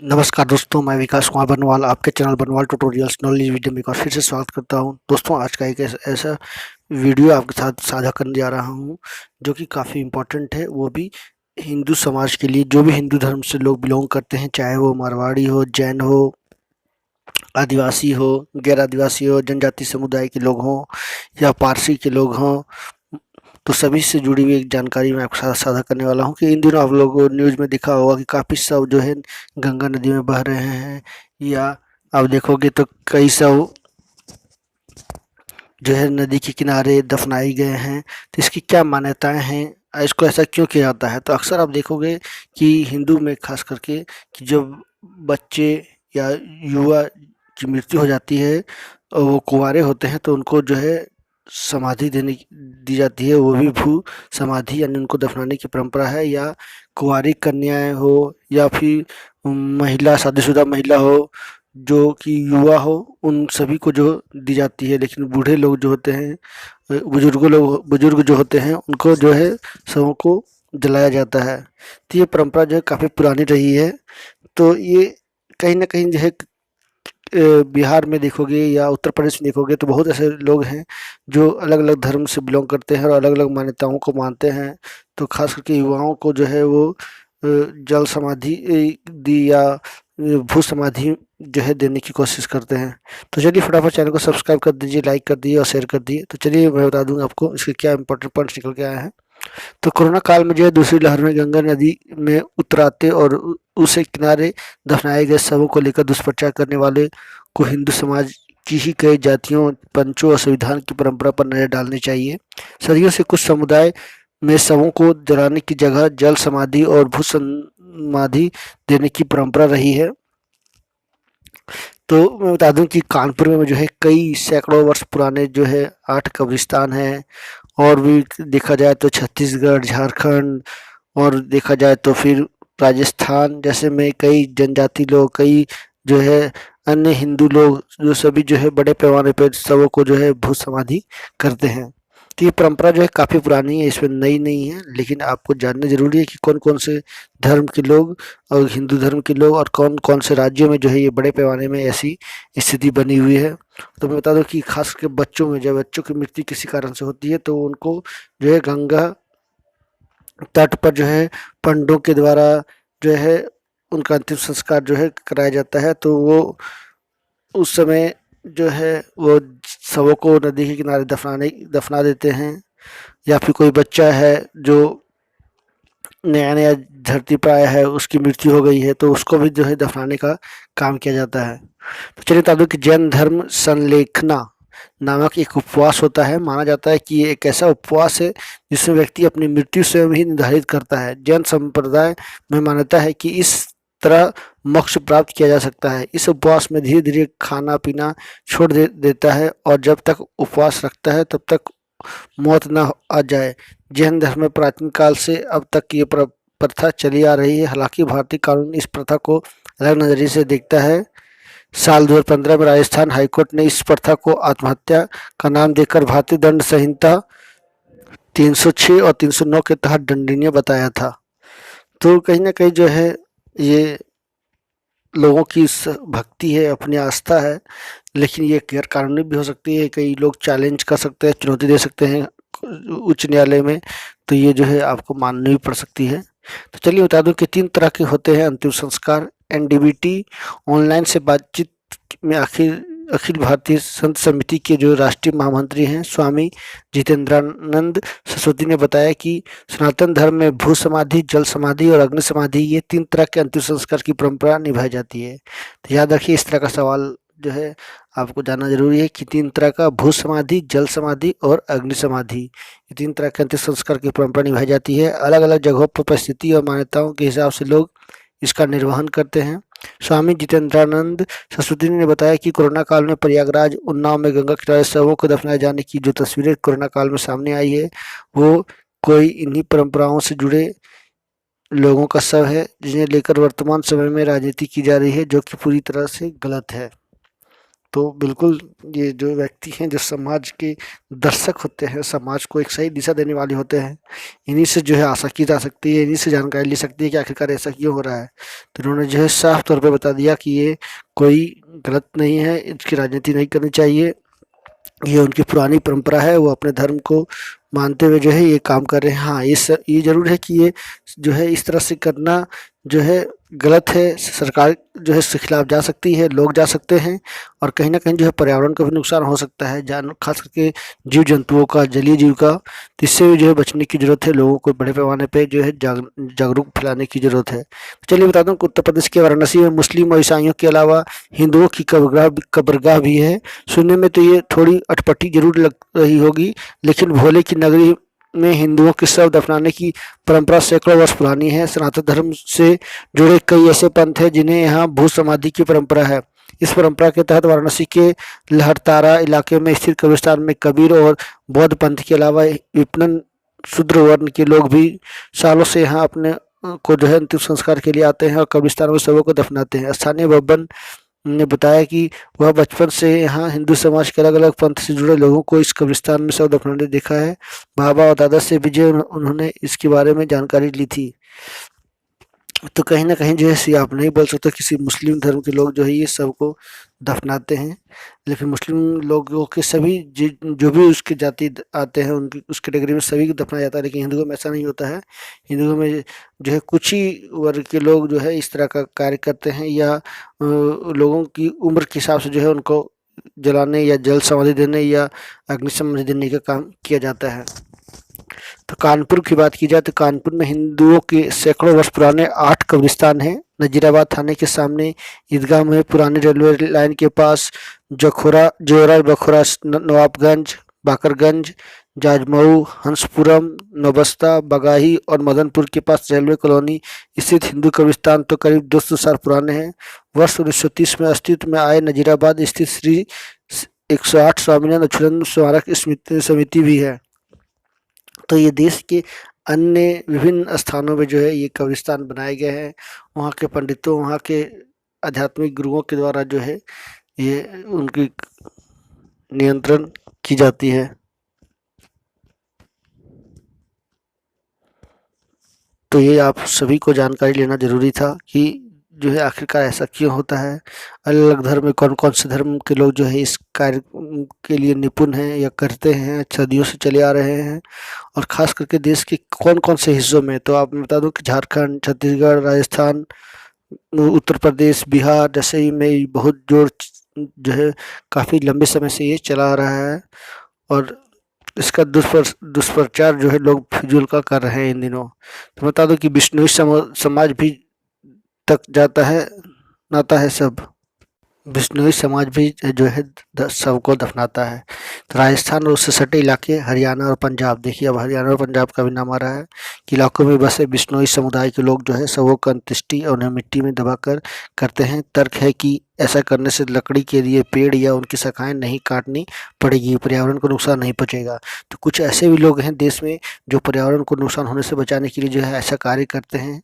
नमस्कार दोस्तों, मैं विकास कुमार बनवाल आपके चैनल बनवाल ट्यूटोरियल्स नॉलेज वीडियो में एक बार फिर से स्वागत करता हूं। दोस्तों, आज का एक ऐसा वीडियो आपके साथ साझा करने जा रहा हूं जो कि काफ़ी इम्पोर्टेंट है, वो भी हिंदू समाज के लिए। जो भी हिंदू धर्म से लोग बिलोंग करते हैं, चाहे वो मारवाड़ी हो, जैन हो, आदिवासी हो, गैर आदिवासी हो, जनजाति समुदाय के लोग हों या पारसी के लोग हों, तो सभी से जुड़ी हुई एक जानकारी मैं आपके साथ साझा करने वाला हूँ कि इन दिनों आप लोगों को न्यूज़ में दिखा होगा कि काफ़ी शव जो है गंगा नदी में बह रहे हैं, या आप देखोगे तो कई शव जो है नदी के किनारे दफनाए गए हैं। तो इसकी क्या मान्यताएं हैं, इसको ऐसा क्यों किया जाता है? तो अक्सर आप देखोगे कि हिंदू में खास करके कि जब बच्चे या युवा की मृत्यु हो जाती है और वो कुंवारे होते हैं, तो उनको जो है समाधि दी जाती है, वो भी भू समाधि, यानी उनको दफनाने की परंपरा है। या कुंवारी कन्याएं हो या फिर महिला, शादीशुदा महिला हो जो कि युवा हो, उन सभी को जो दी जाती है। लेकिन बूढ़े लोग जो होते हैं, बुजुर्ग जो होते हैं, उनको जो है शवों को जलाया जाता है। तो ये परंपरा जो है काफ़ी पुरानी रही है। तो ये कहीं ना कहीं जो है बिहार में देखोगे या उत्तर प्रदेश में देखोगे तो बहुत ऐसे लोग हैं जो अलग अलग धर्म से बिलोंग करते हैं और अलग अलग मान्यताओं को मानते हैं। तो खास करके युवाओं को जो है वो जल समाधि दी या भू समाधि जो है देने की कोशिश करते हैं। तो चलिए फटाफट चैनल को सब्सक्राइब कर दीजिए, लाइक कर दीजिए और शेयर कर दीजिए। तो चलिए मैं बता दूंगा आपको इसके क्या इंपॉर्टेंट पॉइंट्स निकल के आए हैं। तो कोरोना काल में जो है दूसरी लहर में गंगा नदी में उतराते और उसे किनारे दफनाए गए शवों को लेकर दुष्प्रचार करने वाले को हिंदू समाज की ही कई जातियों, पंचों और संविधान की परंपरा पर नजर डालनी चाहिए। सदियों से कुछ समुदाय में शवों को जलाने की जगह जल समाधि और भू समाधि देने की परंपरा रही है। तो मैं बता दूं कि कानपुर में जो है कई सैकड़ों वर्ष पुराने जो है 8 कब्रिस्तान हैं। और भी देखा जाए तो छत्तीसगढ़, झारखंड और देखा जाए तो फिर राजस्थान जैसे में कई जनजाति लोग, कई जो है अन्य हिंदू लोग, जो सभी जो है बड़े पैमाने पर शवों को जो है भू समाधि करते हैं। तो ये परंपरा जो है काफ़ी पुरानी है, इसमें नई नहीं है। लेकिन आपको जानना जरूरी है कि कौन कौन से धर्म के लोग और हिंदू धर्म के लोग और कौन कौन से राज्यों में जो है ये बड़े पैमाने में ऐसी स्थिति बनी हुई है। तो मैं बता दूं कि खास करके बच्चों में, जब बच्चों की मृत्यु किसी कारण से होती है तो उनको जो है गंगा तट पर जो है पंडों के द्वारा जो है उनका अंतिम संस्कार जो है कराया जाता है। तो वो उस समय जो है वो शवों को नदी के किनारे दफना देते हैं। या फिर कोई बच्चा है जो नया नया धरती पर आया है, उसकी मृत्यु हो गई है, तो उसको भी जो है दफनाने का काम किया जाता है। तो चलिए बता दूं कि जैन धर्म संलेखना नामक एक उपवास होता है। माना जाता है कि ये एक ऐसा उपवास है जिसमें व्यक्ति अपनी मृत्यु स्वयं ही निर्धारित करता है। जैन संप्रदाय में मान्यता है कि इस तरह मोक्ष प्राप्त किया जा सकता है। इस उपवास में धीरे धीरे खाना पीना देता है और जब तक उपवास रखता है तब तक मौत न आ जाए। जैन धर्म में प्राचीन काल से अब तक ये प्रथा चली आ रही है। हालांकि भारतीय कानून इस प्रथा को अलग नजरिए से देखता है। साल 2015 में राजस्थान हाईकोर्ट ने इस प्रथा को आत्महत्या का नाम देकर भारतीय दंड संहिता 306 और 309 के तहत दंडनीय बताया था। तो कहीं ना कहीं जो है ये लोगों की भक्ति है, अपनी आस्था है। लेकिन ये गैर कानूनी भी हो सकती है। कई लोग चैलेंज कर सकते हैं, चुनौती दे सकते हैं उच्च न्यायालय में। तो ये जो है आपको माननी भी पड़ सकती है। तो चलिए बता दूं कि 3 तरह के होते हैं अंतिम संस्कार। एनडीबीटी ऑनलाइन से बातचीत में अखिल भारतीय संत समिति के जो राष्ट्रीय महामंत्री हैं स्वामी जितेंद्रानंद सरस्वती ने बताया कि सनातन धर्म में भू समाधि, जल समाधि और अग्नि समाधि, ये 3 तरह के अंतिम संस्कार की परंपरा निभाई जाती है। तो याद रखिए, इस तरह का सवाल जो है आपको जानना जरूरी है कि 3 तरह का भू समाधि, जल समाधि और अग्नि समाधि, ये 3 तरह के अंतिम संस्कार की परंपरा निभाई जाती है। अलग अलग जगहों पर परिस्थिति और मान्यताओं के हिसाब से लोग इसका निर्वहन करते हैं। स्वामी जितेंद्रानंद सरस्वती ने बताया कि कोरोना काल में प्रयागराज, उन्नाव में गंगा किनारे शवों को दफनाए जाने की जो तस्वीरें कोरोना काल में सामने आई है, वो कोई इन्हीं परंपराओं से जुड़े लोगों का शव है, जिन्हें लेकर वर्तमान समय में राजनीति की जा रही है, जो कि पूरी तरह से गलत है। तो बिल्कुल ये जो व्यक्ति हैं, जो समाज के दर्शक होते हैं, समाज को एक सही दिशा देने वाले होते हैं, इन्हीं से जो है आशा की जा सकती है, इन्हीं से जानकारी ले सकती है कि आखिरकार ऐसा क्यों हो रहा है। तो इन्होंने जो है साफ तौर पे बता दिया कि ये कोई गलत नहीं है, इसकी राजनीति नहीं करनी चाहिए, ये उनकी पुरानी परंपरा है, वो अपने धर्म को मानते हुए जो है ये काम कर रहे हैं। हाँ, ये ज़रूर है कि ये जो है इस तरह से करना जो है गलत है। सरकार जो है इसके खिलाफ जा सकती है, लोग जा सकते हैं, और कहीं न कहीं जो है पर्यावरण को भी नुकसान हो सकता है, जान ख़ास करके जीव-जंतुओं का, जलीय जीव का। तो इससे भी जो है बचने की ज़रूरत है, लोगों को बड़े पैमाने पे जो है जागरूक फैलाने की ज़रूरत है। तो चलिए बता दूँ कि उत्तर प्रदेश के वाराणसी में मुस्लिम और ईसाइयों के अलावा हिंदुओं की कब्रगाह भी है। सुनने में तो ये थोड़ी अटपटी ज़रूर लग रही होगी, लेकिन भोले की नगरी में हिंदुओं के शव दफनाने की परंपरा सैकड़ों वर्ष पुरानी है। सनातन धर्म से जुड़े कई ऐसे पंथ हैं जिन्हें यहाँ भू समाधि की परंपरा है। इस परंपरा के तहत वाराणसी के लहरतारा इलाके में स्थित कब्रिस्तान में कबीर और बौद्ध पंथ के अलावा विपणन शूद्र वर्ण के लोग भी सालों से यहाँ अपने को जो है अंतिम संस्कार के लिए आते हैं और कब्रिस्तान में शवों को दफनाते हैं। स्थानीय बब्बन ने बताया कि वह बचपन से यहाँ हिंदू समाज के अलग-अलग पंथ से जुड़े लोगों को इस कब्रिस्तान में शव दफनाते देखा है। बाबा और दादा से भी जो उन्होंने इसके बारे में जानकारी ली थी। तो कहीं न कहीं जो है आप नहीं बोल सकते किसी मुस्लिम धर्म के लोग जो है ये सबको दफनाते हैं, लेकिन मुस्लिम लोगों के सभी जो भी उसकी जाति आते हैं उनकी उस कैटेगरी में सभी को दफनाया जाता है, लेकिन हिंदुओं में ऐसा नहीं होता है। हिंदुओं में जो है कुछ ही वर्ग के लोग जो है इस तरह का कार्य करते हैं, या लोगों की उम्र के हिसाब से जो है उनको जलाने या जल समाधि देने या अग्नि समाधि देने का काम किया जाता है। तो कानपुर की बात की जाए तो कानपुर में हिंदुओं के सैकड़ों वर्ष पुराने 8 कब्रिस्तान हैं। नजीराबाद थाने के सामने ईदगाह में, पुरानी रेलवे लाइन के पास जखोरा जोरा बखोरा, नवाबगंज, बाकरगंज, जाजमऊ, हंसपुरम, नौबस्ता, बगाही और मदनपुर के पास रेलवे कॉलोनी स्थित हिंदू कब्रिस्तान तो करीब 200 साल पुराने हैं। वर्ष 1930 में अस्तित्व में आए नजीराबाद स्थित श्री 108 स्वामीनाथ अच्युतानंद स्मारक समिति भी है। तो ये देश के अन्य विभिन्न स्थानों में जो है ये कब्रिस्तान बनाए गए हैं। वहाँ के पंडितों, वहाँ के आध्यात्मिक गुरुओं के द्वारा जो है ये उनकी नियंत्रण की जाती है। तो ये आप सभी को जानकारी लेना ज़रूरी था कि जो है आखिरकार ऐसा क्यों होता है। अलग-अलग धर्म में कौन-कौन से धर्म के लोग जो है इस कार्य के लिए निपुण हैं या करते हैं, सदियों से चले आ रहे हैं, और ख़ास करके देश के कौन-कौन से हिस्सों में। तो आप मैं बता दूँ कि झारखंड, छत्तीसगढ़, राजस्थान, उत्तर प्रदेश, बिहार जैसे में बहुत जोर जो है काफ़ी लंबे समय से ये चला आ रहा है, और इसका दुष्प्रचार जो है लोग फिजूल का कर रहे हैं इन दिनों। तो बता दो कि बिश्नोई समाज भी तक जाता है, नाता है सब। बिश्नोई समाज भी जो है सबको दफनाता है। तो राजस्थान और उससे सटे इलाके, हरियाणा और पंजाब, देखिए अब हरियाणा और पंजाब का भी नाम आ रहा है कि इलाकों में बसे बिश्नोई समुदाय के लोग जो है सबों का अंत्येष्टि और उन्हें मिट्टी में दबाकर करते हैं। तर्क है कि ऐसा करने से लकड़ी के लिए पेड़ या उनकी शाखाएं नहीं काटनी पड़ेगी, पर्यावरण को नुकसान नहीं पहुंचेगा। तो कुछ ऐसे भी लोग हैं देश में जो पर्यावरण को नुकसान होने से बचाने के लिए जो है ऐसा कार्य करते हैं,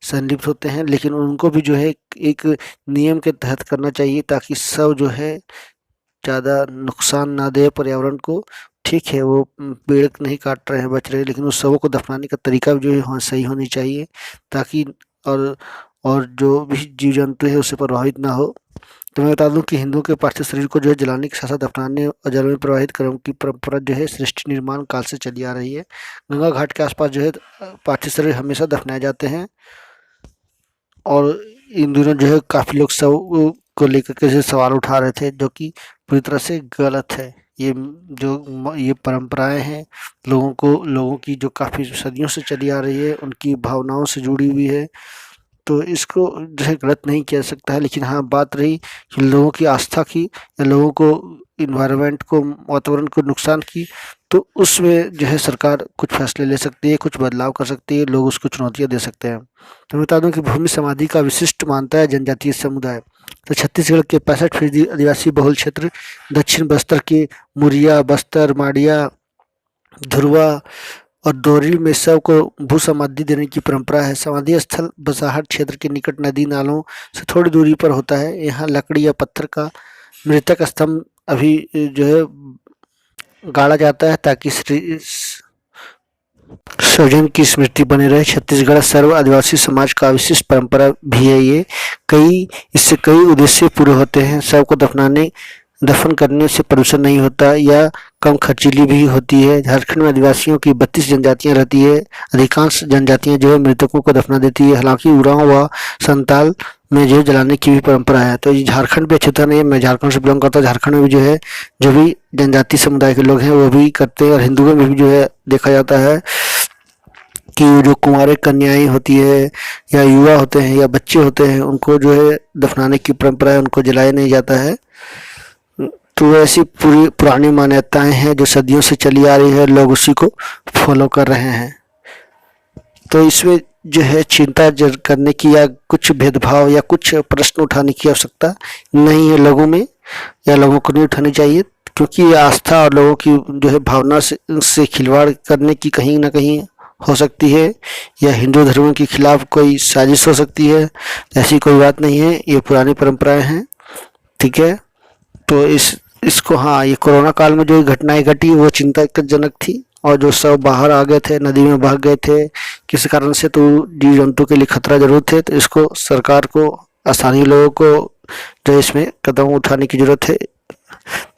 संलिप्त होते हैं, लेकिन उनको भी जो है एक नियम के तहत करना चाहिए ताकि सब जो है ज़्यादा नुकसान ना दे पर्यावरण को। ठीक है, वो पेड़ नहीं काट रहे हैं, बच रहे हैं, लेकिन उस शवों को दफनाने का तरीका भी जो है सही होनी चाहिए, ताकि और जो भी जीव जंतु है उससे प्रभावित ना हो। तो मैं बता दूं कि हिंदुओं के पार्थिव शरीर को जो है जलाने के साथ साथ दफनाने और जल में प्रवाहित क्रम की परंपरा जो है सृष्टि निर्माण काल से चली आ रही है। गंगा घाट के आसपास जो है पार्थिव शरीर हमेशा दफनाए जाते हैं, और इन दिनों जो है काफ़ी लोग शव को लेकर के जो सवाल उठा रहे थे, जो कि पूरी तरह से गलत है। ये परंपराएं हैं लोगों की जो काफ़ी सदियों से चली आ रही है, उनकी भावनाओं से जुड़ी हुई है, तो इसको जो है गलत नहीं किया जा सकता है। लेकिन हाँ, बात रही कि लोगों की आस्था की या लोगों को इन्वायरमेंट को, वातावरण को नुकसान की, तो उसमें जो है सरकार कुछ फैसले ले सकती है, कुछ बदलाव कर सकती है, लोग उसको चुनौतियाँ दे सकते हैं। तो बता दूं कि भूमि समाधि का विशिष्ट मानता है जनजातीय समुदाय। तो छत्तीसगढ़ के 65% आदिवासी बहुल क्षेत्र, दक्षिण बस्तर के मुरिया, बस्तर, माड़िया, धुरवा और दोरिल में शव को भू समाधि देने की परंपरा है। समाधि स्थल बसाहट क्षेत्र के निकट नदी नालों से थोड़ी दूरी पर होता है। यहाँ लकड़ी या पत्थर का मृतक स्तंभ अभी जो है गाड़ा जाता है ताकि श्री सृजन की स्मृति बनी रहे। छत्तीसगढ़ सर्व आदिवासी समाज का विशिष्ट परंपरा भी है ये। इससे कई उद्देश्य पूरे होते हैं। शव को दफन करने से प्रदूषण नहीं होता या कम खर्चीली भी होती है। झारखंड में आदिवासियों की 32 जनजातियां रहती है। अधिकांश जनजातियां जो है मृतकों को दफना देती है। हालांकि उरांव व संताल में जो जलाने की भी परंपरा है। तो ये झारखंड भी अच्छी नहीं है। मैं झारखंड से बिलोंग करता हूँ। झारखंड में भी जो है जो भी जनजाति समुदाय के लोग हैं वो भी करते हैं। और हिंदुओं में भी जो है देखा जाता है कि जो कुंवारे कन्याएं होती है या युवा होते हैं या बच्चे होते हैं उनको जो है दफनाने की परंपरा है, उनको जलाया नहीं जाता है। तो ऐसी पूरी पुरानी मान्यताएं हैं जो सदियों से चली आ रही है, लोग उसी को फॉलो कर रहे हैं। तो इसमें जो है चिंता करने की या कुछ भेदभाव या कुछ प्रश्न उठाने की आवश्यकता नहीं है लोगों में, या लोगों को नहीं उठानी चाहिए, क्योंकि ये आस्था और लोगों की जो है भावना से खिलवाड़ करने की कहीं ना कहीं हो सकती है, या हिंदू धर्म के खिलाफ कोई साजिश हो सकती है। ऐसी कोई बात नहीं है, ये पुरानी परंपराएं हैं। ठीक है, तो इसको हाँ, ये कोरोना काल में जो घटनाएं घटी वो चिंताजनक थी। और जो सब बाहर आ गए थे, नदी में भाग गए थे किसी कारण से, तो जीव जंतु के लिए खतरा जरूर थे। तो इसको सरकार को, स्थानीय लोगों को जो इसमें कदम उठाने की जरूरत है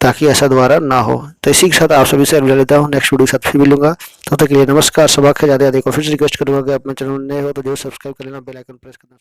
ताकि ऐसा दोबारा ना हो। तो इसी के साथ आप सभी से अलविदा लेता हूँ। नेक्स्ट वीडियो के साथ फिर मिलूंगा। तब तक के लिए नमस्कार। सबक है ज़्यादा ज़्यादा फिर से रिक्वेस्ट करूँगा कि आप मेरे चैनल नए हो तो जरूर सब्सक्राइब कर लेना, बेल आइकन प्रेस करना।